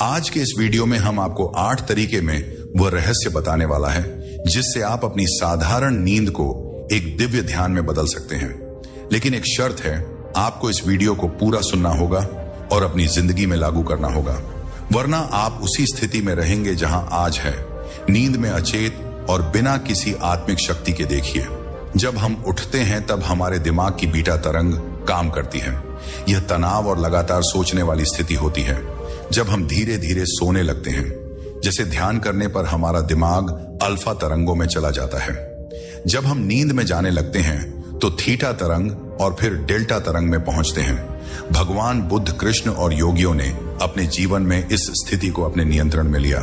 आज के इस वीडियो में हम आपको 8 तरीके में वह रहस्य बताने वाला है जिससे आप अपनी साधारण नींद को एक दिव्य ध्यान में बदल सकते हैं। लेकिन एक शर्त है, आपको इस वीडियो को पूरा सुनना होगा और अपनी जिंदगी में लागू करना होगा, वरना आप उसी स्थिति में रहेंगे जहां आज है, नींद में अचेत और बिना किसी आत्मिक शक्ति के। देखिए, जब हम उठते हैं तब हमारे दिमाग की बीटा तरंग काम करती है। यह तनाव और लगातार सोचने वाली स्थिति होती है। जब हम धीरे धीरे सोने लगते हैं, जैसे ध्यान करने पर हमारा दिमाग अल्फा तरंगों में चला जाता है। जब हम नींद में जाने लगते हैं तो थीटा तरंग और फिर डेल्टा तरंग में पहुंचते हैं। भगवान बुद्ध, कृष्ण और योगियों ने अपने जीवन में इस स्थिति को अपने नियंत्रण में लिया।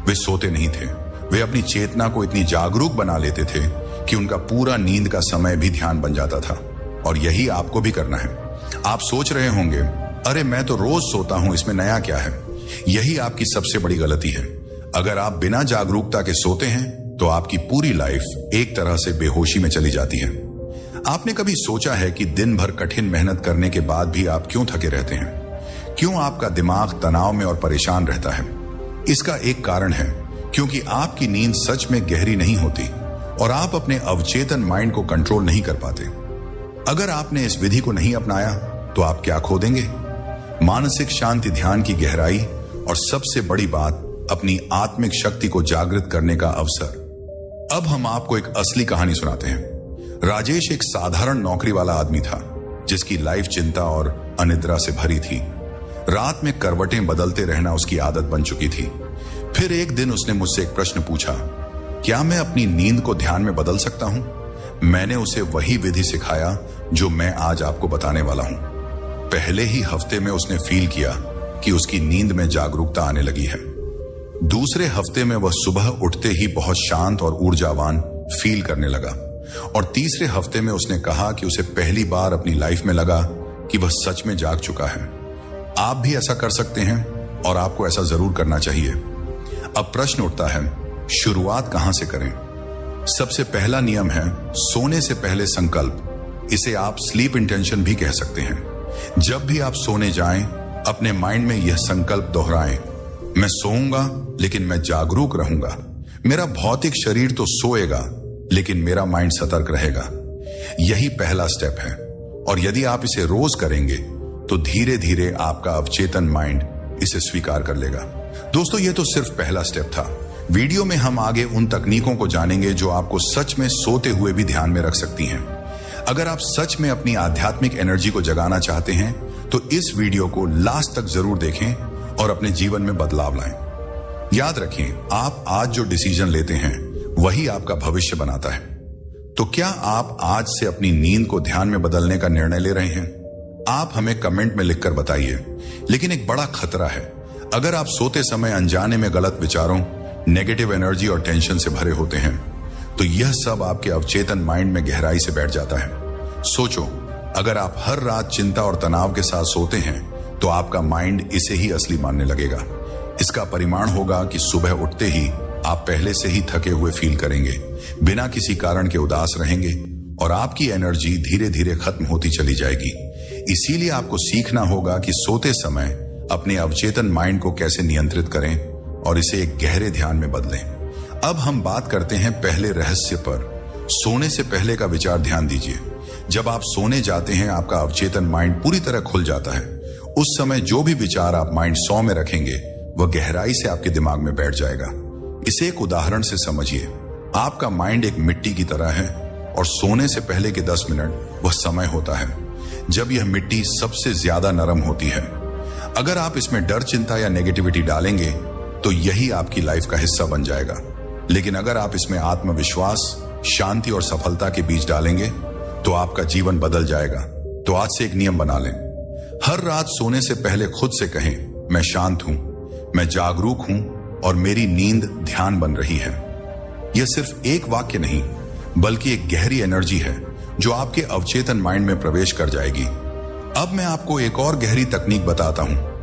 वे सोते नहीं थे, वे अपनी चेतना को इतनी जागरूक बना लेते थे कि उनका पूरा नींद का समय भी ध्यान बन जाता था। और यही आपको भी करना है। आप सोच रहे होंगे, अरे मैं तो रोज सोता हूं, इसमें नया क्या है? यही आपकी सबसे बड़ी गलती है। अगर आप बिना जागरूकता के सोते हैं तो आपकी पूरी लाइफ एक तरह से बेहोशी में चली जाती है। आपने कभी सोचा है कि दिन भर कठिन मेहनत करने के बाद भी आप क्यों थके रहते हैं? क्यों आपका दिमाग तनाव में और परेशान रहता है? इसका एक कारण है, क्योंकि आपकी नींद सच में गहरी नहीं होती और आप अपने अवचेतन माइंड को कंट्रोल नहीं कर पाते। अगर आपने इस विधि को नहीं अपनाया तो आप क्या खो देंगे? मानसिक शांति, ध्यान की गहराई और सबसे बड़ी बात, अपनी आत्मिक शक्ति को जागृत करने का अवसर। अब हम आपको एक असली कहानी सुनाते हैं। राजेश एक साधारण नौकरी वाला आदमी था जिसकी लाइफ चिंता और अनिद्रा से भरी थी। रात में करवटें बदलते रहना उसकी आदत बन चुकी थी। फिर एक दिन उसने मुझसे एक प्रश्न पूछा, क्या मैं अपनी नींद को ध्यान में बदल सकता हूं? मैंने उसे वही विधि सिखाया जो मैं आज आपको बताने वाला हूं। पहले ही हफ्ते में उसने फील किया कि उसकी नींद में जागरूकता आने लगी है। दूसरे हफ्ते में वह सुबह उठते ही बहुत शांत और ऊर्जावान फील करने लगा। और तीसरे हफ्ते में उसने कहा कि उसे पहली बार अपनी लाइफ में लगा कि वह सच में जाग चुका है। आप भी ऐसा कर सकते हैं और आपको ऐसा जरूर करना चाहिए। अब प्रश्न उठता है, शुरुआत कहां से करें? सबसे पहला नियम है सोने से पहले संकल्प। इसे आप स्लीप इंटेंशन भी कह सकते हैं। जब भी आप सोने जाएं, अपने माइंड में यह संकल्प दोहराएं, मैं सोऊंगा लेकिन मैं जागरूक रहूंगा। मेरा भौतिक शरीर तो सोएगा लेकिन मेरा माइंड सतर्क रहेगा। यही पहला स्टेप है और यदि आप इसे रोज करेंगे तो धीरे धीरे आपका अवचेतन माइंड इसे स्वीकार कर लेगा। दोस्तों, यह तो सिर्फ पहला स्टेप था। वीडियो में हम आगे उन तकनीकों को जानेंगे जो आपको सच में सोते हुए भी ध्यान में रख सकती हैं। अगर आप सच में अपनी आध्यात्मिक एनर्जी को जगाना चाहते हैं तो इस वीडियो को लास्ट तक जरूर देखें और अपने जीवन में बदलाव लाएं। याद रखें, आप आज जो डिसीजन लेते हैं वही आपका भविष्य बनाता है। तो क्या आप आज से अपनी नींद को ध्यान में बदलने का निर्णय ले रहे हैं? आप हमें कमेंट में लिखकर बताइए। लेकिन एक बड़ा खतरा है, अगर आप सोते समय अनजाने में गलत विचारों, नेगेटिव एनर्जी और टेंशन से भरे होते हैं तो यह सब आपके अवचेतन माइंड में गहराई से बैठ जाता है। सोचो, अगर आप हर रात चिंता और तनाव के साथ सोते हैं तो आपका माइंड इसे ही असली मानने लगेगा। इसका परिणाम होगा कि सुबह उठते ही आप पहले से ही थके हुए फील करेंगे, बिना किसी कारण के उदास रहेंगे और आपकी एनर्जी धीरे धीरे खत्म होती चली जाएगी। इसीलिए आपको सीखना होगा कि सोते समय अपने अवचेतन माइंड को कैसे नियंत्रित करें और इसे एक गहरे ध्यान में बदलें। अब हम बात करते हैं पहले रहस्य पर। सोने से पहले का विचार ध्यान दीजिए। जब आप सोने जाते हैं, आपका अवचेतन माइंड पूरी तरह खुल जाता है। उस समय जो भी विचार आप माइंड 100 में रखेंगे वह गहराई से आपके दिमाग में बैठ जाएगा। इसे एक उदाहरण से समझिए। आपका माइंड एक मिट्टी की तरह है और सोने से पहले के 10 मिनट वह समय होता है जब यह मिट्टी सबसे ज्यादा नरम होती है। अगर आप इसमें डर, चिंता या नेगेटिविटी डालेंगे तो यही आपकी लाइफ का हिस्सा बन जाएगा। लेकिन अगर आप इसमें आत्मविश्वास, शांति और सफलता के बीज डालेंगे तो आपका जीवन बदल जाएगा। तो आज से एक नियम बना लें। हर रात सोने से पहले खुद से कहें, मैं शांत हूं, मैं जागरूक हूं और मेरी नींद ध्यान बन रही है। यह सिर्फ एक वाक्य नहीं बल्कि एक गहरी एनर्जी है जो आपके अवचेतन माइंड में प्रवेश कर जाएगी। अब मैं आपको एक और गहरी तकनीक बताता हूं।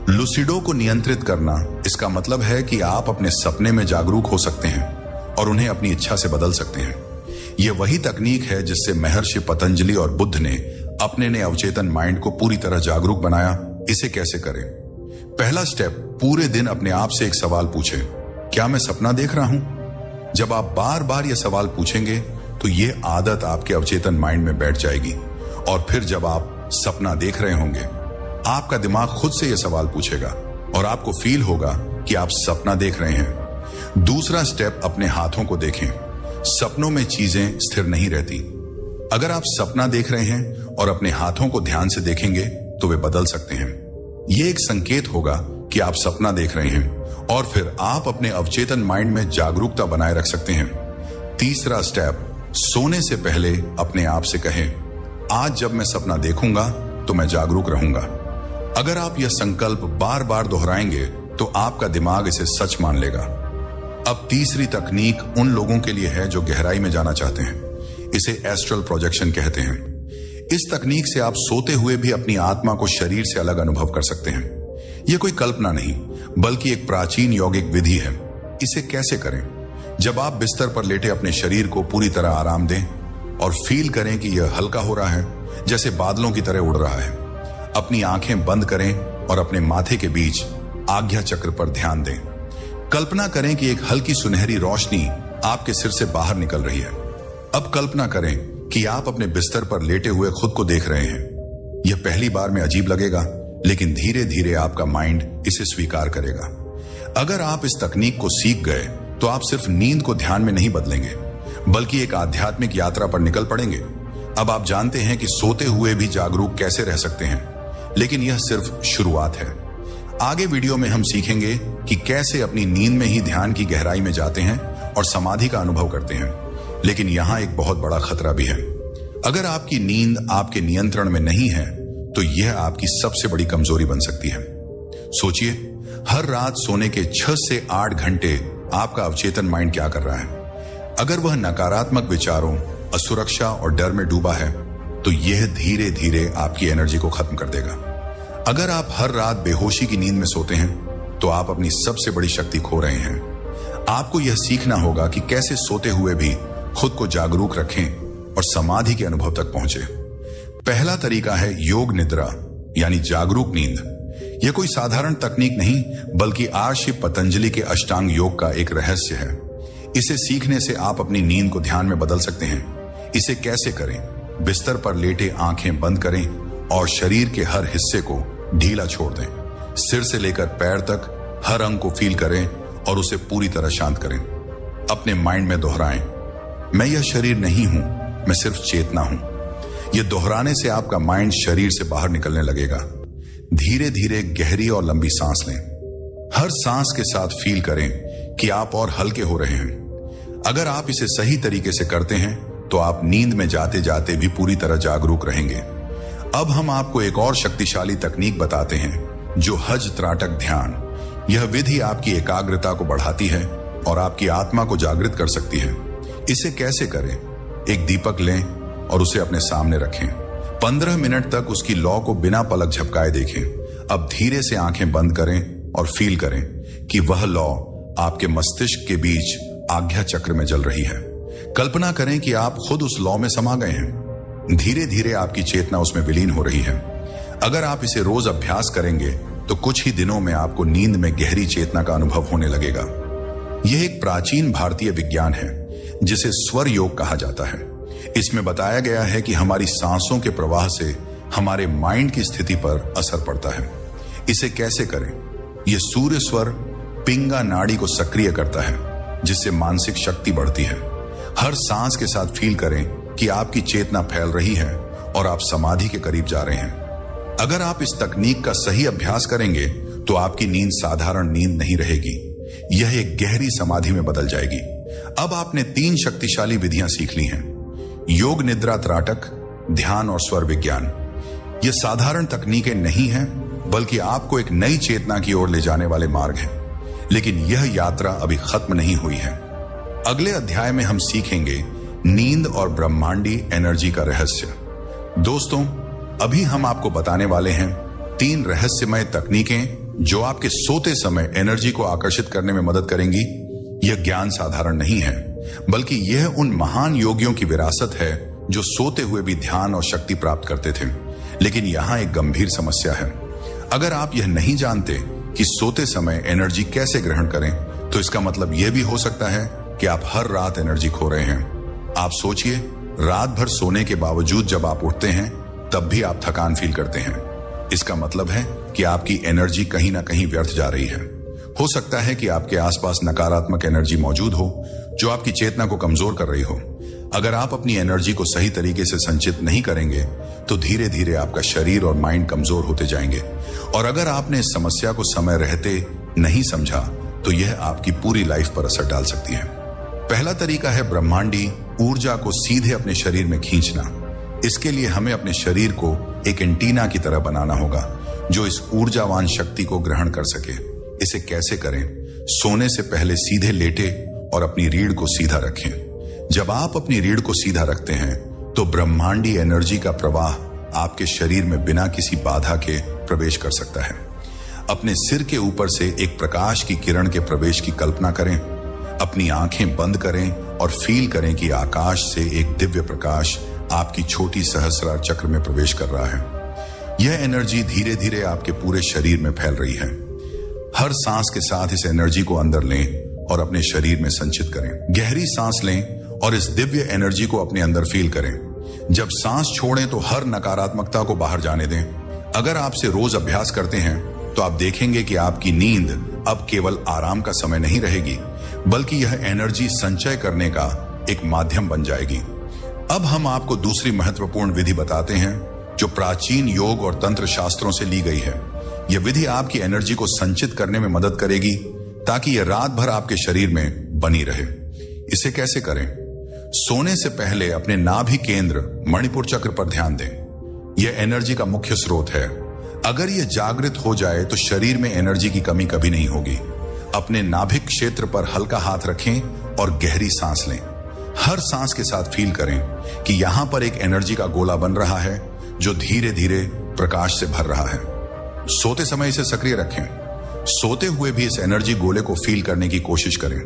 लूसिडो को नियंत्रित करना। इसका मतलब है कि आप अपने सपने में जागरूक हो सकते हैं और उन्हें अपनी इच्छा से बदल सकते हैं। यह वही तकनीक है जिससे महर्षि पतंजलि और बुद्ध ने अपने अवचेतन माइंड को पूरी तरह जागरूक बनाया। इसे कैसे करें? पहला स्टेप, पूरे दिन अपने आप से एक सवाल पूछें, क्या मैं सपना देख रहा हूं? जब आप बार बार यह सवाल पूछेंगे तो यह आदत आपके अवचेतन माइंड में बैठ जाएगी और फिर जब आप सपना देख रहे होंगे आपका दिमाग खुद से यह सवाल पूछेगा और आपको फील होगा कि आप सपना देख रहे हैं। दूसरा स्टेप, अपने हाथों को देखें। सपनों में चीजें स्थिर नहीं रहती। अगर आप सपना देख रहे हैं और अपने हाथों को ध्यान से देखेंगे तो वे बदल सकते हैं। यह एक संकेत होगा कि आप सपना देख रहे हैं और फिर आप अपने अवचेतन माइंड में जागरूकता बनाए रख सकते हैं। तीसरा स्टेप, सोने से पहले अपने आप से कहें, आज जब मैं सपना देखूंगा तो मैं जागरूक रहूंगा। अगर आप यह संकल्प बार बार दोहराएंगे तो आपका दिमाग इसे सच मान लेगा। अब तीसरी तकनीक उन लोगों के लिए है जो गहराई में जाना चाहते हैं। इसे एस्ट्रल प्रोजेक्शन कहते हैं। इस तकनीक से आप सोते हुए भी अपनी आत्मा को शरीर से अलग अनुभव कर सकते हैं। यह कोई कल्पना नहीं बल्कि एक प्राचीन यौगिक विधि है। इसे कैसे करें? जब आप बिस्तर पर लेटे अपने शरीर को पूरी तरह आराम दें और फील करें कि यह हल्का हो रहा है, जैसे बादलों की तरह उड़ रहा है। अपनी आंखें बंद करें और अपने माथे के बीच आज्ञा चक्र पर ध्यान दें। कल्पना करें कि एक हल्की सुनहरी रोशनी आपके सिर से बाहर निकल रही है। अब कल्पना करें कि आप अपने बिस्तर पर लेटे हुए खुद को देख रहे हैं। यह पहली बार में अजीब लगेगा, लेकिन धीरे धीरे आपका माइंड इसे स्वीकार करेगा। अगर आप इस तकनीक को सीख गए तो आप सिर्फ नींद को ध्यान में नहीं बदलेंगे बल्कि एक आध्यात्मिक यात्रा पर निकल पड़ेंगे। अब आप जानते हैं कि सोते हुए भी जागरूक कैसे रह सकते हैं, लेकिन यह सिर्फ शुरुआत है। आगे वीडियो में हम सीखेंगे कि कैसे अपनी नींद में ही ध्यान की गहराई में जाते हैं और समाधि का अनुभव करते हैं। लेकिन यहां एक बहुत बड़ा खतरा भी है। अगर आपकी नींद आपके नियंत्रण में नहीं है तो यह आपकी सबसे बड़ी कमजोरी बन सकती है। सोचिए, हर रात सोने के 6 से 8 घंटे आपका अवचेतन माइंड क्या कर रहा है? अगर वह नकारात्मक विचारों, असुरक्षा और डर में डूबा है तो यह धीरे धीरे आपकी एनर्जी को खत्म कर देगा। अगर आप हर रात बेहोशी की नींद में सोते हैं तो आप अपनी सबसे बड़ी शक्ति खो रहे हैं। आपको यह सीखना होगा कि कैसे सोते हुए भी खुद को जागरूक रखें और समाधि के अनुभव तक पहुंचे। पहला तरीका है योग निद्रा, यानी जागरूक नींद। यह कोई साधारण तकनीक नहीं बल्कि आर्षि पतंजलि के अष्टांग योग का एक रहस्य है। इसे सीखने से आप अपनी नींद को ध्यान में बदल सकते हैं। इसे कैसे करें? बिस्तर पर लेटे आंखें बंद करें और शरीर के हर हिस्से को ढीला छोड़ दें। सिर से लेकर पैर तक हर अंग को फील करें और उसे पूरी तरह शांत करें। अपने माइंड में दोहराएं, मैं यह शरीर नहीं हूं, मैं सिर्फ चेतना हूं। यह दोहराने से आपका माइंड शरीर से बाहर निकलने लगेगा। धीरे धीरे गहरी और लंबी सांस लें। हर सांस के साथ फील करें कि आप और हल्के हो रहे हैं। अगर आप इसे सही तरीके से करते हैं तो आप नींद में जाते जाते भी पूरी तरह जागरूक रहेंगे। अब हम आपको एक और शक्तिशाली तकनीक बताते हैं, जो हज त्राटक ध्यान। यह विधि आपकी एकाग्रता को बढ़ाती है और आपकी आत्मा को जागृत कर सकती है। इसे कैसे करें? एक दीपक लें और उसे अपने सामने रखें। 15 मिनट तक उसकी लौ को बिना पलक झपकाए देखें। अब धीरे से आंखें बंद करें और फील करें कि वह लौ आपके मस्तिष्क के बीच आज्ञा चक्र में जल रही है। कल्पना करें कि आप खुद उस लौ में समा गए हैं। धीरे धीरे आपकी चेतना उसमें विलीन हो रही है। अगर आप इसे रोज अभ्यास करेंगे तो कुछ ही दिनों में आपको नींद में गहरी चेतना का अनुभव होने लगेगा। यह एक प्राचीन भारतीय विज्ञान है जिसे स्वर योग कहा जाता है। इसमें बताया गया है कि हमारी सांसों के प्रवाह से हमारे माइंड की स्थिति पर असर पड़ता है। इसे कैसे करें? यह सूर्य स्वर पिंगा नाड़ी को सक्रिय करता है, जिससे मानसिक शक्ति बढ़ती है। हर सांस के साथ फील करें कि आपकी चेतना फैल रही है और आप समाधि के करीब जा रहे हैं। अगर आप इस तकनीक का सही अभ्यास करेंगे तो आपकी नींद साधारण नींद नहीं रहेगी, यह एक गहरी समाधि में बदल जाएगी। अब आपने 3 शक्तिशाली विधियां सीख ली हैं: योग निद्रा त्राटक, ध्यान और स्वर विज्ञान। ये साधारण तकनीकें नहीं हैं बल्कि आपको एक नई चेतना की ओर ले जाने वाले मार्ग हैं। लेकिन यह यात्रा अभी खत्म नहीं हुई है। अगले अध्याय में हम सीखेंगे नींद और ब्रह्मांडी एनर्जी का रहस्य। दोस्तों, अभी हम आपको बताने वाले हैं 3 रहस्यमय तकनीकें जो आपके सोते समय एनर्जी को आकर्षित करने में मदद करेंगी। यह ज्ञान साधारण नहीं है बल्कि यह उन महान योगियों की विरासत है जो सोते हुए भी ध्यान और शक्ति प्राप्त करते थे। लेकिन यहां एक गंभीर समस्या है। अगर आप यह नहीं जानते कि सोते समय एनर्जी कैसे ग्रहण करें, तो इसका मतलब यह भी हो सकता है कि आप हर रात एनर्जी खो रहे हैं। आप सोचिए, रात भर सोने के बावजूद जब आप उठते हैं तब भी आप थकान फील करते हैं। इसका मतलब है कि आपकी एनर्जी कहीं ना कहीं व्यर्थ जा रही है। हो सकता है कि आपके आसपास नकारात्मक एनर्जी मौजूद हो जो आपकी चेतना को कमजोर कर रही हो। अगर आप अपनी एनर्जी को सही तरीके से संचित नहीं करेंगे तो धीरे धीरे आपका शरीर और माइंड कमजोर होते जाएंगे। और अगर आपने इस समस्या को समय रहते नहीं समझा तो यह आपकी पूरी लाइफ पर असर डाल सकती है। पहला तरीका है ब्रह्मांडी ऊर्जा को सीधे अपने शरीर में खींचना। इसके लिए हमें अपने शरीर को एक एंटीना की तरह बनाना होगा जो इस ऊर्जावान शक्ति को ग्रहण कर सके। इसे कैसे करें? सोने से पहले सीधे लेटे और अपनी रीढ़ को सीधा रखें। जब आप अपनी रीढ़ को सीधा रखते हैं तो ब्रह्मांडी एनर्जी का प्रवाह आपके शरीर में बिना किसी बाधा के प्रवेश कर सकता है। अपने सिर के ऊपर से एक प्रकाश की किरण के प्रवेश की कल्पना करें। अपनी आंखें बंद करें और फील करें कि आकाश से एक दिव्य प्रकाश आपकी छोटी सहस्रार चक्र में प्रवेश कर रहा है। यह एनर्जी धीरे धीरे आपके पूरे शरीर में फैल रही है। हर सांस के साथ इस एनर्जी को अंदर लें और अपने शरीर में संचित करें। गहरी सांस लें और इस दिव्य एनर्जी को अपने अंदर फील करें। जब सांस छोड़ें तो हर नकारात्मकता को बाहर जाने दें। अगर आपसे रोज अभ्यास करते हैं तो आप देखेंगे कि आपकी नींद अब केवल आराम का समय नहीं रहेगी, बल्कि यह एनर्जी संचय करने का एक माध्यम बन जाएगी। अब हम आपको दूसरी महत्वपूर्ण विधि बताते हैं जो प्राचीन योग और तंत्र शास्त्रों से ली गई है। यह विधि आपकी एनर्जी को संचित करने में मदद करेगी ताकि यह रात भर आपके शरीर में बनी रहे। इसे कैसे करें? सोने से पहले अपने नाभि केंद्र मणिपुर चक्र पर ध्यान दें। यह एनर्जी का मुख्य स्रोत है। अगर यह जागृत हो जाए तो शरीर में एनर्जी की कमी कभी नहीं होगी। अपने नाभिक क्षेत्र पर हल्का हाथ रखें और गहरी सांस लें। हर सांस के साथ फील करें कि यहां पर एक एनर्जी का गोला बन रहा है जो धीरे धीरे प्रकाश से भर रहा है। सोते समय इसे सक्रिय रखें। सोते हुए भी इस एनर्जी गोले को फील करने की कोशिश करें।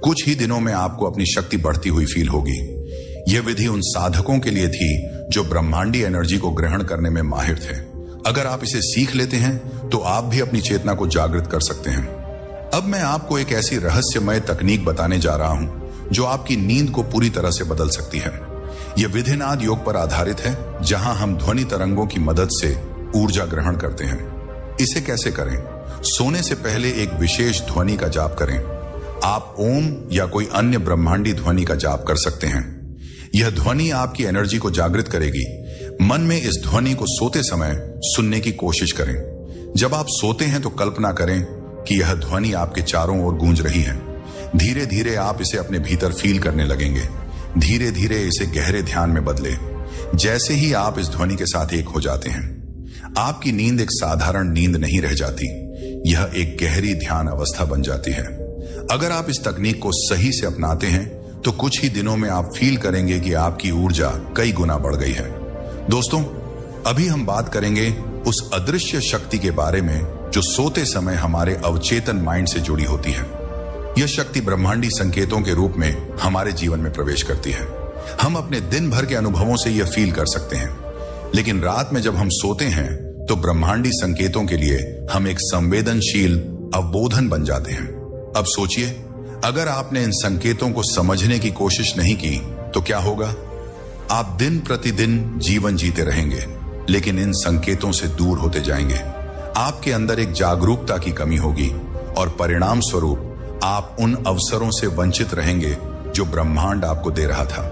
कुछ ही दिनों में आपको अपनी शक्ति बढ़ती हुई फील होगी। यह विधि उन साधकों के लिए थी जो ब्रह्मांडी एनर्जी को ग्रहण करने में माहिर थे। अगर आप इसे सीख लेते हैं तो आप भी अपनी चेतना को जागृत कर सकते हैं। अब मैं आपको एक ऐसी रहस्यमय तकनीक बताने जा रहा हूं जो आपकी नींद को पूरी तरह से बदल सकती है। यह विधिनाद योग पर आधारित है जहां हम ध्वनि तरंगों की मदद से ऊर्जा ग्रहण करते हैं। इसे कैसे करें? सोने से पहले एक विशेष ध्वनि का जाप करें। आप ओम या कोई अन्य ब्रह्मांडी ध्वनि का जाप कर सकते हैं। यह ध्वनि आपकी एनर्जी को जागृत करेगी। मन में इस ध्वनि को सोते समय सुनने की कोशिश करें। जब आप सोते हैं तो कल्पना करें कि यह ध्वनि आपके चारों ओर गूंज रही है। धीरे धीरे आप इसे अपने भीतर फील करने लगेंगे। धीरे धीरे इसे गहरे ध्यान में बदले। जैसे ही आप इस ध्वनि के साथ एक हो जाते हैं, आपकी नींद एक साधारण नींद नहीं रह जाती, यह एक गहरी ध्यान अवस्था बन जाती है। अगर आप इस तकनीक को सही से अपनाते हैं तो कुछ ही दिनों में आप फील करेंगे कि आपकी ऊर्जा कई गुना बढ़ गई है। दोस्तों, अभी हम बात करेंगे उस अदृश्य शक्ति के बारे में जो सोते समय हमारे अवचेतन माइंड से जुड़ी होती है। यह शक्ति ब्रह्मांडी संकेतों के रूप में हमारे जीवन में प्रवेश करती है। हम अपने दिन भर के अनुभवों से यह फील कर सकते हैं, लेकिन रात में जब हम सोते हैं तो ब्रह्मांडी संकेतों के लिए हम एक संवेदनशील अवबोधन बन जाते हैं। अब सोचिए, अगर आपने इन संकेतों को समझने की कोशिश नहीं की तो क्या होगा? आप दिन प्रतिदिन जीवन जीते रहेंगे, लेकिन इन संकेतों से दूर होते जाएंगे। आपके अंदर एक जागरूकता की कमी होगी और परिणाम स्वरूप आप उन अवसरों से वंचित रहेंगे जो ब्रह्मांड आपको दे रहा था।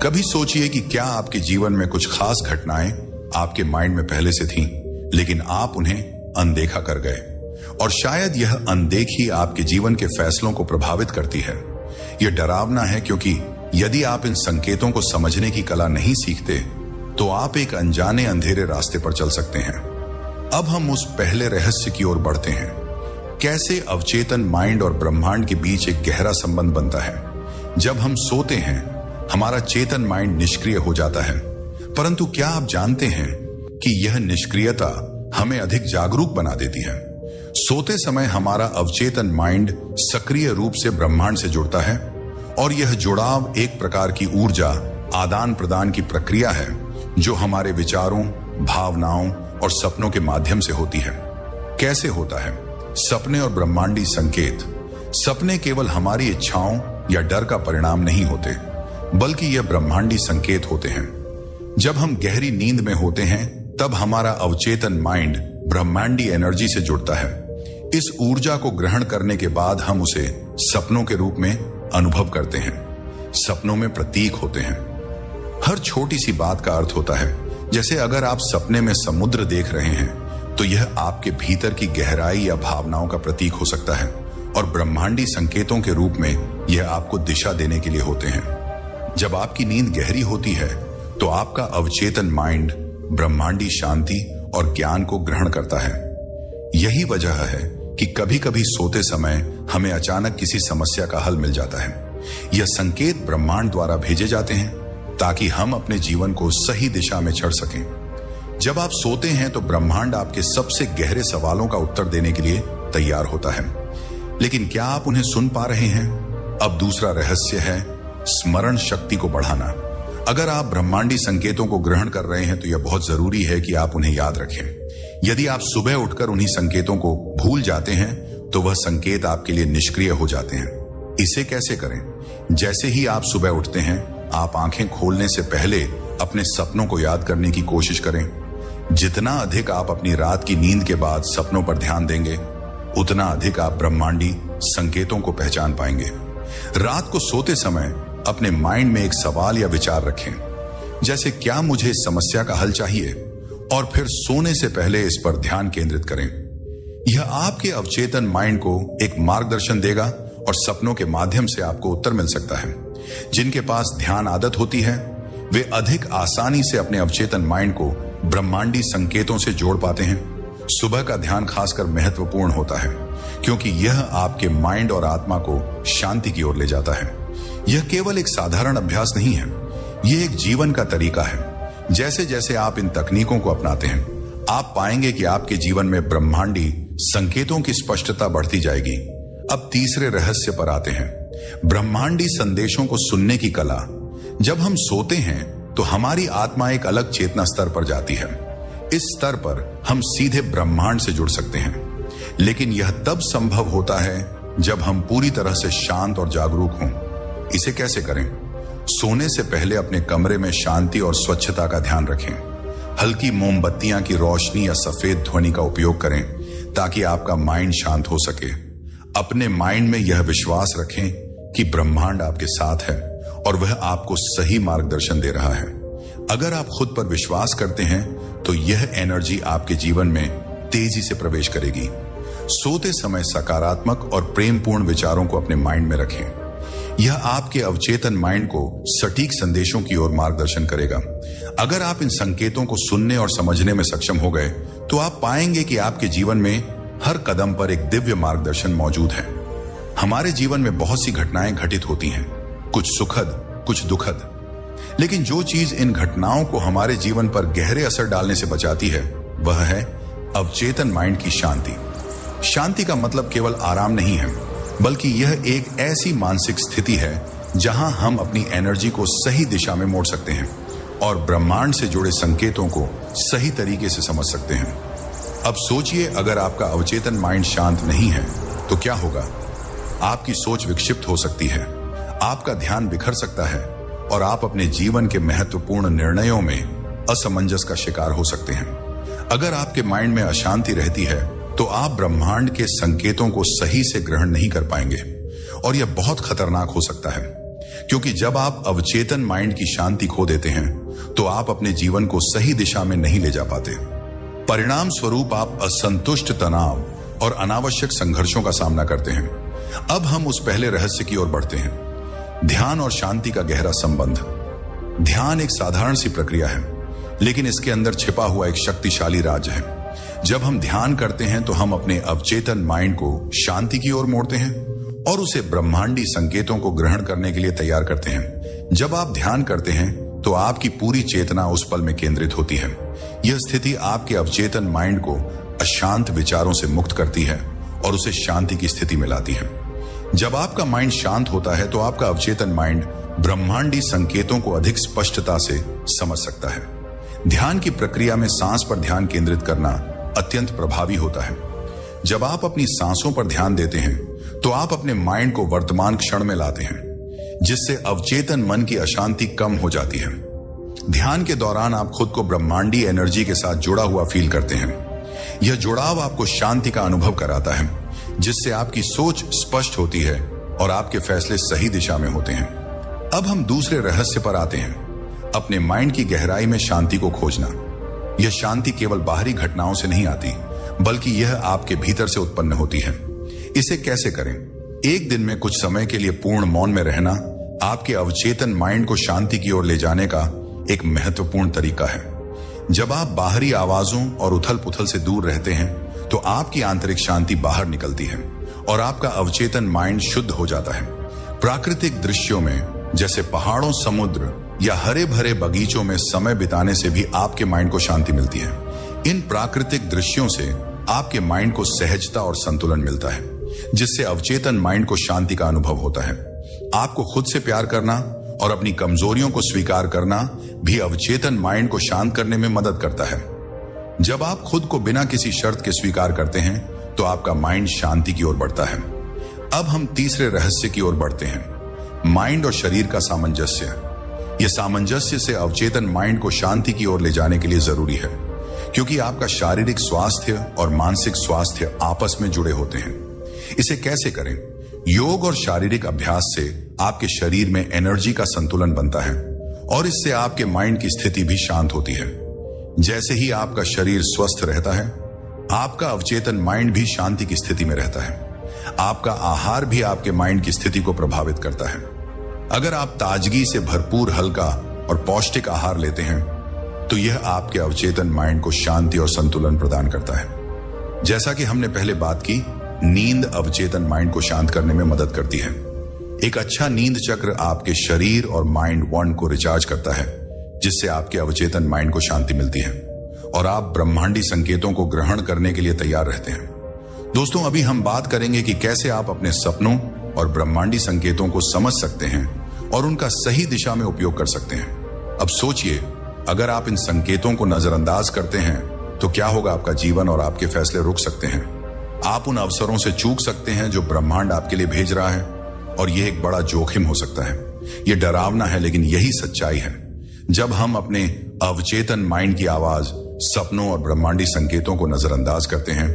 कभी सोचिए कि क्या आपके जीवन में कुछ खास घटनाएं आपके माइंड में पहले से थीं, लेकिन आप उन्हें अनदेखा कर गए, और शायद यह अनदेखी आपके जीवन के फैसलों को प्रभावित करती है। यह डरावना है क्योंकि यदि आप इन संकेतों को समझने की कला नहीं सीखते तो आप एक अनजाने अंधेरे रास्ते पर चल सकते हैं। अब हम उस पहले रहस्य की ओर बढ़ते हैं, कैसे अवचेतन माइंड और ब्रह्मांड के बीच एक गहरा संबंध बनता है। जब हम सोते हैं हमारा चेतन माइंड निष्क्रिय हो जाता है, परंतु क्या आप जानते हैं कि यह निष्क्रियता हमें अधिक जागरूक बना देती है। सोते समय हमारा अवचेतन माइंड सक्रिय रूप से ब्रह्मांड से जुड़ता है, और यह जुड़ाव एक प्रकार की ऊर्जा आदान प्रदान की प्रक्रिया है जो हमारे विचारों, भावनाओं और सपनों के माध्यम से होती है। कैसे होता है? सपने और ब्रह्मांडी संकेत। सपने केवल हमारी इच्छाओं या डर का परिणाम नहीं होते, बल्कि यह ब्रह्मांडी संकेत होते हैं। जब हम गहरी नींद में होते हैं तब हमारा अवचेतन माइंड ब्रह्मांडी एनर्जी से जुड़ता है। इस ऊर्जा को ग्रहण करने के बाद हम उसे सपनों के रूप में अनुभव करते हैं। सपनों में प्रतीक होते हैं। हर छोटी सी बात का अर्थ होता है। जैसे अगर आप सपने में समुद्र देख रहे हैं तो यह आपके भीतर की गहराई या भावनाओं का प्रतीक हो सकता है, और ब्रह्मांडी संकेतों के रूप में यह आपको दिशा देने के लिए होते हैं। जब आपकी नींद गहरी होती है तो आपका अवचेतन माइंड ब्रह्मांडी शांति और ज्ञान को ग्रहण करता है। यही वजह है कि कभी कभी सोते समय हमें अचानक किसी समस्या का हल मिल जाता है। यह संकेत ब्रह्मांड द्वारा भेजे जाते हैं ताकि हम अपने जीवन को सही दिशा में चढ़ सकें। जब आप सोते हैं तो ब्रह्मांड आपके सबसे गहरे सवालों का उत्तर देने के लिए तैयार होता है, लेकिन क्या आप उन्हें सुन पा रहे हैं? अब दूसरा रहस्य है स्मरण शक्ति को बढ़ाना। अगर आप ब्रह्मांडी संकेतों को ग्रहण कर रहे हैं तो यह बहुत जरूरी है कि आप उन्हें याद रखें। यदि आप सुबह उठकर उन्हीं संकेतों को भूल जाते हैं तो वह संकेत आपके लिए निष्क्रिय हो जाते हैं। इसे कैसे करें? जैसे ही आप सुबह उठते हैं, आप आंखें खोलने से पहले अपने सपनों को याद करने की कोशिश करें। जितना अधिक आप अपनी रात की नींद के बाद सपनों पर ध्यान देंगे, उतना अधिक आप ब्रह्मांडी संकेतों को पहचान पाएंगे। रात को सोते समय अपने माइंड में एक सवाल या विचार रखें, जैसे क्या मुझे इस समस्या का हल चाहिए, और फिर सोने से पहले इस पर ध्यान केंद्रित करें। यह आपके अवचेतन माइंड को एक मार्गदर्शन देगा और सपनों के माध्यम से आपको उत्तर मिल सकता है। जिनके पास ध्यान आदत होती है वे अधिक आसानी से अपने अवचेतन माइंड को ब्रह्मांडी संकेतों से जोड़ पाते हैं। सुबह का ध्यान खासकर महत्वपूर्ण होता है क्योंकि यह आपके माइंड और आत्मा को शांति की ओर ले जाता है। यह केवल एक साधारण अभ्यास नहीं है, यह एक जीवन का तरीका है। जैसे जैसे आप इन तकनीकों को अपनाते हैं, आप पाएंगे कि आपके जीवन में ब्रह्मांडी संकेतों की स्पष्टता बढ़ती जाएगी। अब तीसरे रहस्य पर आते हैं, ब्रह्मांडी संदेशों को सुनने की कला। जब हम सोते हैं तो हमारी आत्मा एक अलग चेतना स्तर पर जाती है। इस स्तर पर हम सीधे ब्रह्मांड से जुड़ सकते हैं, लेकिन यह तब संभव होता है जब हम पूरी तरह से शांत और जागरूक हों। इसे कैसे करें? सोने से पहले अपने कमरे में शांति और स्वच्छता का ध्यान रखें। हल्की मोमबत्तियां की रोशनी या सफेद ध्वनि का उपयोग करें ताकि आपका माइंड शांत हो सके। अपने माइंड में यह विश्वास रखें कि ब्रह्मांड आपके साथ है और वह आपको सही मार्गदर्शन दे रहा है। अगर आप खुद पर विश्वास करते हैं तो यह एनर्जी आपके जीवन में तेजी से प्रवेश करेगी। सोते समय सकारात्मक और प्रेमपूर्ण विचारों को अपने माइंड में रखें। यह आपके अवचेतन माइंड को सटीक संदेशों की ओर मार्गदर्शन करेगा। अगर आप इन संकेतों को सुनने और समझने में सक्षम हो गए तो आप पाएंगे कि आपके जीवन में हर कदम पर एक दिव्य मार्गदर्शन मौजूद है। हमारे जीवन में बहुत सी घटनाएं घटित होती हैं, कुछ सुखद, कुछ दुखद, लेकिन जो चीज इन घटनाओं को हमारे जीवन पर गहरे असर डालने से बचाती है वह है अवचेतन माइंड की शांति। शांति का मतलब केवल आराम नहीं है, बल्कि यह एक ऐसी मानसिक स्थिति है जहां हम अपनी एनर्जी को सही दिशा में मोड़ सकते हैं और ब्रह्मांड से जुड़े संकेतों को सही तरीके से समझ सकते हैं। अब सोचिए, अगर आपका अवचेतन माइंड शांत नहीं है तो क्या होगा? आपकी सोच विक्षिप्त हो सकती है, आपका ध्यान बिखर सकता है और आप अपने जीवन के महत्वपूर्ण निर्णयों में असमंजस का शिकार हो सकते हैं। अगर आपके माइंड में अशांति रहती है तो आप ब्रह्मांड के संकेतों को सही से ग्रहण नहीं कर पाएंगे और यह बहुत खतरनाक हो सकता है, क्योंकि जब आप अवचेतन माइंड की शांति खो देते हैं तो आप अपने जीवन को सही दिशा में नहीं ले जा पाते। परिणाम स्वरूप आप असंतुष्ट, तनाव और अनावश्यक संघर्षों का सामना करते हैं। अब हम उस पहले रहस्य की ओर बढ़ते हैं, ध्यान और शांति का गहरा संबंध। ध्यान एक साधारण सी प्रक्रिया है, लेकिन इसके अंदर छिपा हुआ एक शक्तिशाली राज है। जब हम ध्यान करते हैं तो हम अपने अवचेतन माइंड को शांति की ओर मोड़ते हैं और उसे ब्रह्मांडी संकेतों को ग्रहण करने के लिए तैयार करते हैं। जब आप ध्यान करते हैं तो आपकी पूरी चेतना उस पल में केंद्रित होती है। यह स्थिति आपके अवचेतन माइंड को अशांत विचारों से मुक्त करती है और उसे शांति की स्थिति में लाती है। जब आपका माइंड शांत होता है तो आपका अवचेतन माइंड ब्रह्मांडी संकेतों को अधिक स्पष्टता से समझ सकता है। ध्यान की प्रक्रिया में सांस पर ध्यान केंद्रित करना अत्यंत प्रभावी होता है। जब आप अपनी सांसों पर ध्यान देते हैं तो आप अपने माइंड को वर्तमान क्षण में लाते हैं, जिससे अवचेतन मन की अशांति कम हो जाती है। ध्यान के दौरान आप खुद को ब्रह्मांडी एनर्जी के साथ जुड़ा हुआ फील करते हैं। यह जुड़ाव आपको शांति का अनुभव कराता है, जिससे आपकी सोच स्पष्ट होती है और आपके फैसले सही दिशा में होते हैं। अब हम दूसरे रहस्य पर आते हैं, अपने माइंड की गहराई में शांति को खोजना। यह शांति केवल बाहरी घटनाओं से नहीं आती, बल्कि यह आपके भीतर से उत्पन्न होती है। इसे कैसे करें? एक दिन में कुछ समय के लिए पूर्ण मौन में रहना आपके अवचेतन माइंड को शांति की ओर ले जाने का एक महत्वपूर्ण तरीका है। जब आप बाहरी आवाजों और उथल पुथल से दूर रहते हैं तो आपकी आंतरिक शांति बाहर निकलती है और आपका अवचेतन माइंड शुद्ध हो जाता है। प्राकृतिक दृश्यों में, जैसे पहाड़ों, समुद्र या हरे भरे बगीचों में समय बिताने से भी आपके माइंड को शांति मिलती है। इन प्राकृतिक दृश्यों से आपके माइंड को सहजता और संतुलन मिलता है, जिससे अवचेतन माइंड को शांति का अनुभव होता है। आपको खुद से प्यार करना और अपनी कमजोरियों को स्वीकार करना भी अवचेतन माइंड को शांत करने में मदद करता है। जब आप खुद को बिना किसी शर्त के स्वीकार करते हैं तो आपका माइंड शांति की ओर बढ़ता है। अब हम तीसरे रहस्य की ओर बढ़ते हैं, माइंड और शरीर का सामंजस्य। यह सामंजस्य से अवचेतन माइंड को शांति की ओर ले जाने के लिए जरूरी है, क्योंकि आपका शारीरिक स्वास्थ्य और मानसिक स्वास्थ्य आपस में जुड़े होते हैं। इसे कैसे करें? योग और शारीरिक अभ्यास से आपके शरीर में एनर्जी का संतुलन बनता है और इससे आपके माइंड की स्थिति भी शांत होती है। जैसे ही आपका शरीर स्वस्थ रहता है, आपका अवचेतन माइंड भी शांति की स्थिति में रहता है। आपका आहार भी आपके माइंड की स्थिति को प्रभावित करता है। अगर आप ताजगी से भरपूर हल्का और पौष्टिक आहार लेते हैं तो यह आपके अवचेतन माइंड को शांति और संतुलन प्रदान करता है। जैसा कि हमने पहले बात की, नींद अवचेतन माइंड को शांत करने में मदद करती है। एक अच्छा नींद चक्र आपके शरीर और माइंड वन को रिचार्ज करता है, जिससे आपके अवचेतन माइंड को शांति मिलती है और आप ब्रह्मांडी संकेतों को ग्रहण करने के लिए तैयार रहते हैं। दोस्तों, अभी हम बात करेंगे कि कैसे आप अपने सपनों और ब्रह्मांडी संकेतों को समझ सकते हैं और उनका सही दिशा में उपयोग कर सकते हैं। अब सोचिए, अगर आप इन संकेतों को नजरअंदाज करते हैं तो क्या होगा? आपका जीवन और आपके फैसले रुक सकते हैं। आप उन अवसरों से चूक सकते हैं जो ब्रह्मांड आपके लिए भेज रहा है, और यह एक बड़ा जोखिम हो सकता है। यह डरावना है, लेकिन यही सच्चाई है। जब हम अपने अवचेतन माइंड की आवाज, सपनों और ब्रह्मांडी संकेतों को नजरअंदाज करते हैं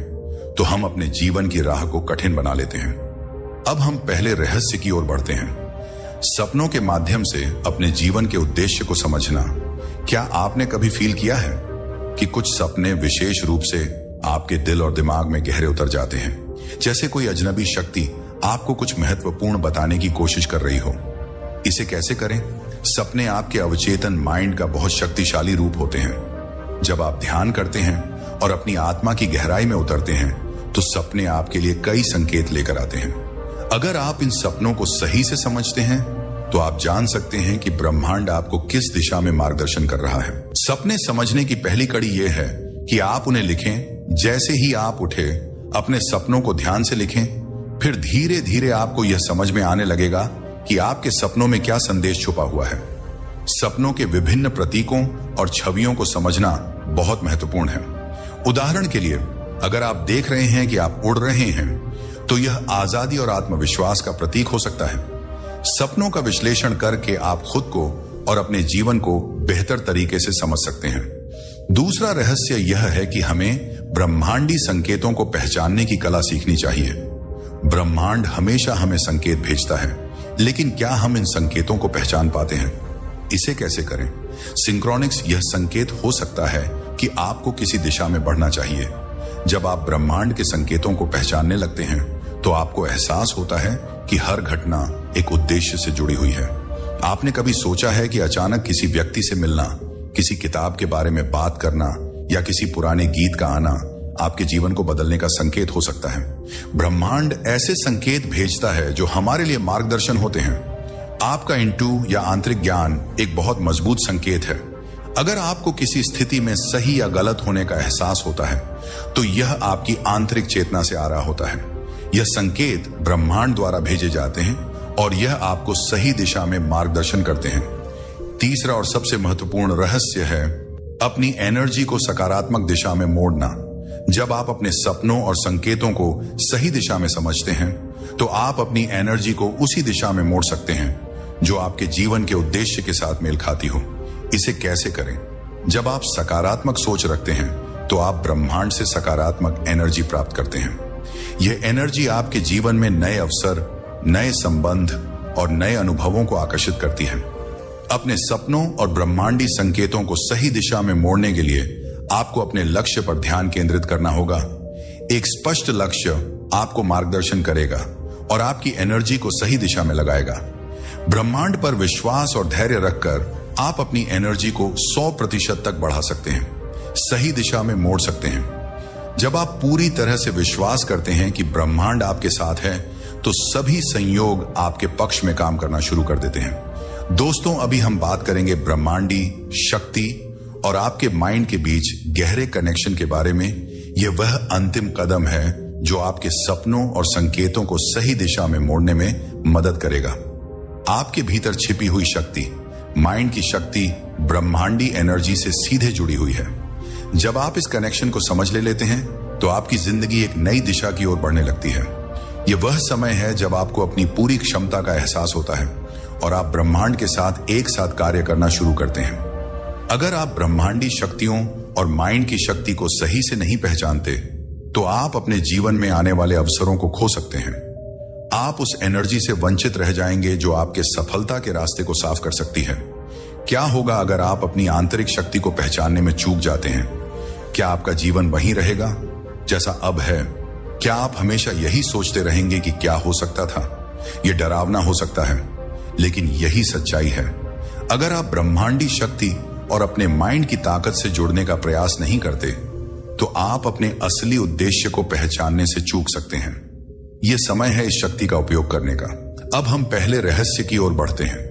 तो हम अपने जीवन की राह को कठिन बना लेते हैं। अब हम पहले रहस्य की ओर बढ़ते हैं, सपनों के माध्यम से अपने जीवन के उद्देश्य को समझना। क्या आपने कभी फील किया है कि कुछ सपने विशेष रूप से आपके दिल और दिमाग में गहरे उतर जाते हैं, जैसे कोई अजनबी शक्ति आपको कुछ महत्वपूर्ण बताने की कोशिश कर रही हो? इसे कैसे करें? सपने आपके अवचेतन माइंड का बहुत शक्तिशाली रूप होते हैं। जब आप ध्यान करते हैं और अपनी आत्मा की गहराई में उतरते हैं तो सपने आपके लिए कई संकेत लेकर आते हैं। अगर आप इन सपनों को सही से समझते हैं तो आप जान सकते हैं कि ब्रह्मांड आपको किस दिशा में मार्गदर्शन कर रहा है। सपने समझने की पहली कड़ी यह है कि आप उन्हें लिखें। जैसे ही आप उठे, अपने सपनों को ध्यान से लिखें। फिर धीरे धीरे आपको यह समझ में आने लगेगा कि आपके सपनों में क्या संदेश छुपा हुआ है। सपनों के विभिन्न प्रतीकों और छवियों को समझना बहुत महत्वपूर्ण है। उदाहरण के लिए, अगर आप देख रहे हैं कि आप उड़ रहे हैं तो यह आजादी और आत्मविश्वास का प्रतीक हो सकता है। सपनों का विश्लेषण करके आप खुद को और अपने जीवन को बेहतर तरीके से समझ सकते हैं। दूसरा रहस्य यह है कि हमें ब्रह्मांडी संकेतों को पहचानने की कला सीखनी चाहिए। ब्रह्मांड हमेशा हमें संकेत भेजता है, लेकिन क्या हम इन संकेतों को पहचान पाते हैं? इसे कैसे करें? सिंक्रोनिक्स यह संकेत हो सकता है कि आपको किसी दिशा में बढ़ना चाहिए। जब आप ब्रह्मांड के संकेतों को पहचानने लगते हैं तो आपको एहसास होता है कि हर घटना एक उद्देश्य से जुड़ी हुई है। आपने कभी सोचा है कि अचानक किसी व्यक्ति से मिलना, किसी किताब के बारे में बात करना या किसी पुराने गीत का आना आपके जीवन को बदलने का संकेत हो सकता है? ब्रह्मांड ऐसे संकेत भेजता है जो हमारे लिए मार्गदर्शन होते हैं। आपका इंटू या आंतरिक ज्ञान एक बहुत मजबूत संकेत है। अगर आपको किसी स्थिति में सही या गलत होने का एहसास होता है तो यह आपकी आंतरिक चेतना से आ रहा होता है। यह संकेत ब्रह्मांड द्वारा भेजे जाते हैं और यह आपको सही दिशा में मार्गदर्शन करते हैं। तीसरा और सबसे महत्वपूर्ण रहस्य है अपनी एनर्जी को सकारात्मक दिशा में मोड़ना। जब आप अपने सपनों और संकेतों को सही दिशा में समझते हैं तो आप अपनी एनर्जी को उसी दिशा में मोड़ सकते हैं जो आपके जीवन के उद्देश्य के साथ मेल खाती हो। इसे कैसे करें? जब आप सकारात्मक सोच रखते हैं तो आप ब्रह्मांड से सकारात्मक एनर्जी प्राप्त करते हैं। यह एनर्जी आपके जीवन में नए अवसर, नए संबंध और नए अनुभवों को आकर्षित करती है। अपने सपनों और ब्रह्मांडी संकेतों को सही दिशा में मोड़ने के लिए आपको अपने लक्ष्य पर ध्यान केंद्रित करना होगा। एक स्पष्ट लक्ष्य आपको मार्गदर्शन करेगा और आपकी एनर्जी को सही दिशा में लगाएगा। ब्रह्मांड पर विश्वास और धैर्य रखकर आप अपनी एनर्जी को 100% तक बढ़ा सकते हैं, सही दिशा में मोड़ सकते हैं। जब आप पूरी तरह से विश्वास करते हैं कि ब्रह्मांड आपके साथ है तो सभी संयोग आपके पक्ष में काम करना शुरू कर देते हैं। दोस्तों, अभी हम बात करेंगे ब्रह्मांडी शक्ति और आपके माइंड के बीच गहरे कनेक्शन के बारे में। यह वह अंतिम कदम है जो आपके सपनों और संकेतों को सही दिशा में मोड़ने में मदद करेगा। आपके भीतर छिपी हुई शक्ति, माइंड की शक्ति, ब्रह्मांडी एनर्जी से सीधे जुड़ी हुई है। जब आप इस कनेक्शन को समझ लेते हैं तो आपकी जिंदगी एक नई दिशा की ओर बढ़ने लगती है। यह वह समय है जब आपको अपनी पूरी क्षमता का एहसास होता है और आप ब्रह्मांड के साथ एक साथ कार्य करना शुरू करते हैं। अगर आप ब्रह्मांडी शक्तियों और माइंड की शक्ति को सही से नहीं पहचानते तो आप अपने जीवन में आने वाले अवसरों को खो सकते हैं। आप उस एनर्जी से वंचित रह जाएंगे जो आपके सफलता के रास्ते को साफ कर सकती है। क्या होगा अगर आप अपनी आंतरिक शक्ति को पहचानने में चूक जाते हैं? क्या आपका जीवन वहीं रहेगा जैसा अब है? क्या आप हमेशा यही सोचते रहेंगे कि क्या हो सकता था? यह डरावना हो सकता है, लेकिन यही सच्चाई है। अगर आप ब्रह्मांडी शक्ति और अपने माइंड की ताकत से जुड़ने का प्रयास नहीं करते तो आप अपने असली उद्देश्य को पहचानने से चूक सकते हैं। यह समय है इस शक्ति का उपयोग करने का। अब हम पहले रहस्य की ओर बढ़ते हैं।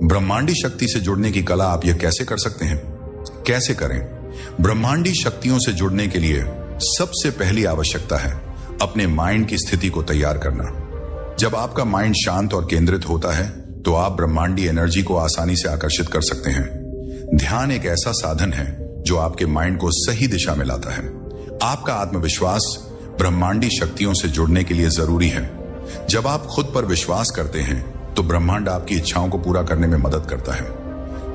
ब्रह्मांडी शक्ति से जुड़ने की कला आप यह कैसे कर सकते हैं? कैसे करें? ब्रह्मांडी शक्तियों से जुड़ने के लिए सबसे पहली आवश्यकता है अपने माइंड की स्थिति को तैयार करना। जब आपका माइंड शांत और केंद्रित होता है तो आप ब्रह्मांडी एनर्जी को आसानी से आकर्षित कर सकते हैं। ध्यान एक ऐसा साधन है जो आपके माइंड को सही दिशा में लाता है। आपका आत्मविश्वास ब्रह्मांडी शक्तियों से जुड़ने के लिए जरूरी है। जब आप खुद पर विश्वास करते हैं तो ब्रह्मांड आपकी इच्छाओं को पूरा करने में मदद करता है।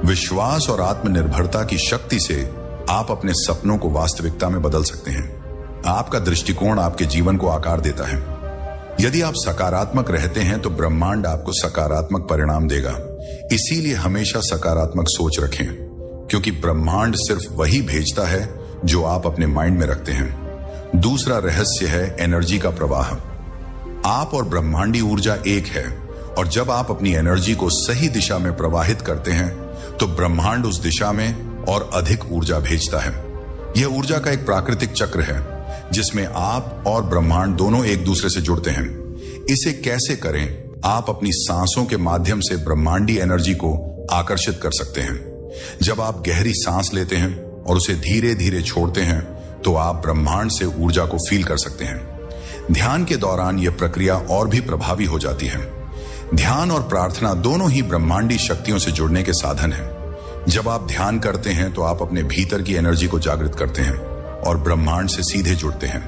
विश्वास और आत्मनिर्भरता की शक्ति से आप अपने सपनों को वास्तविकता में बदल सकते हैं। आपका दृष्टिकोण आपके जीवन को आकार देता है। यदि आप सकारात्मक रहते हैं तो ब्रह्मांड आपको सकारात्मक परिणाम देगा। इसीलिए हमेशा सकारात्मक सोच रखें, क्योंकि ब्रह्मांड सिर्फ वही भेजता है जो आप अपने माइंड में रखते हैं। दूसरा रहस्य है एनर्जी का प्रवाह। आप और ब्रह्मांडी ऊर्जा एक है और जब आप अपनी एनर्जी को सही दिशा में प्रवाहित करते हैं तो ब्रह्मांड उस दिशा में और अधिक ऊर्जा भेजता है। यह ऊर्जा का एक प्राकृतिक चक्र है जिसमें आप और ब्रह्मांड दोनों एक दूसरे से जुड़ते हैं। इसे कैसे करें? आप अपनी सांसों के माध्यम से ब्रह्मांडी एनर्जी को आकर्षित कर सकते हैं। जब आप गहरी सांस लेते हैं और उसे धीरे धीरे छोड़ते हैं तो आप ब्रह्मांड से ऊर्जा को फील कर सकते हैं। ध्यान के दौरान यह प्रक्रिया और भी प्रभावी हो जाती है। ध्यान और प्रार्थना दोनों ही ब्रह्मांडी शक्तियों से जुड़ने के साधन हैं। जब आप ध्यान करते हैं तो आप अपने भीतर की एनर्जी को जागृत करते हैं और ब्रह्मांड से सीधे जुड़ते हैं।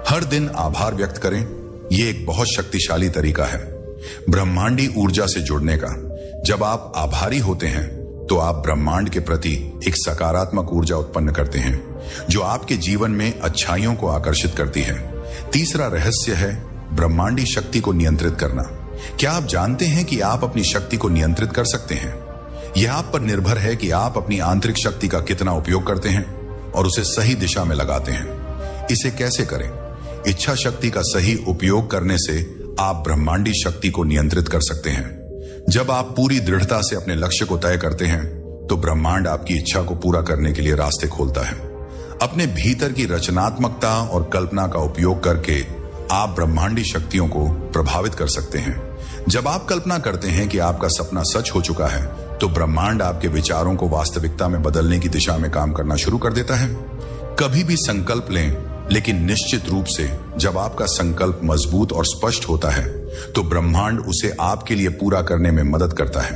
हर दिन आभार व्यक्त करें। यह एक बहुत शक्तिशाली तरीका है ब्रह्मांडी ऊर्जा से जुड़ने का। जब आप आभारी होते हैं तो आप ब्रह्मांड के प्रति एक सकारात्मक ऊर्जा उत्पन्न करते हैं जो आपके जीवन में अच्छाइयों को आकर्षित करती है। तीसरा रहस्य है ब्रह्मांडी शक्ति को नियंत्रित करना। क्या आप जानते हैं कि आप अपनी शक्ति को नियंत्रित कर सकते हैं? यह आप पर निर्भर है कि आप अपनी आंतरिक शक्ति का कितना उपयोग करते हैं और उसे सही दिशा में लगाते हैं। इसे कैसे करें? इच्छा शक्ति का सही उपयोग करने से आप ब्रह्मांडी शक्ति को नियंत्रित कर सकते हैं। जब आप पूरी दृढ़ता से अपने लक्ष्य को तय करते हैं तो ब्रह्मांड आपकी इच्छा को पूरा करने के लिए रास्ते खोलता है। अपने भीतर की रचनात्मकता और कल्पना का उपयोग करके आप ब्रह्मांडी शक्तियों को प्रभावित कर सकते हैं। जब आप कल्पना करते हैं कि आपका सपना सच हो चुका है तो ब्रह्मांड आपके विचारों को वास्तविकता में बदलने की दिशा में काम करना शुरू कर देता है। कभी भी संकल्प लें, लेकिन निश्चित रूप से जब आपका संकल्प मजबूत और स्पष्ट होता है तो ब्रह्मांड उसे आपके लिए पूरा करने में मदद करता है।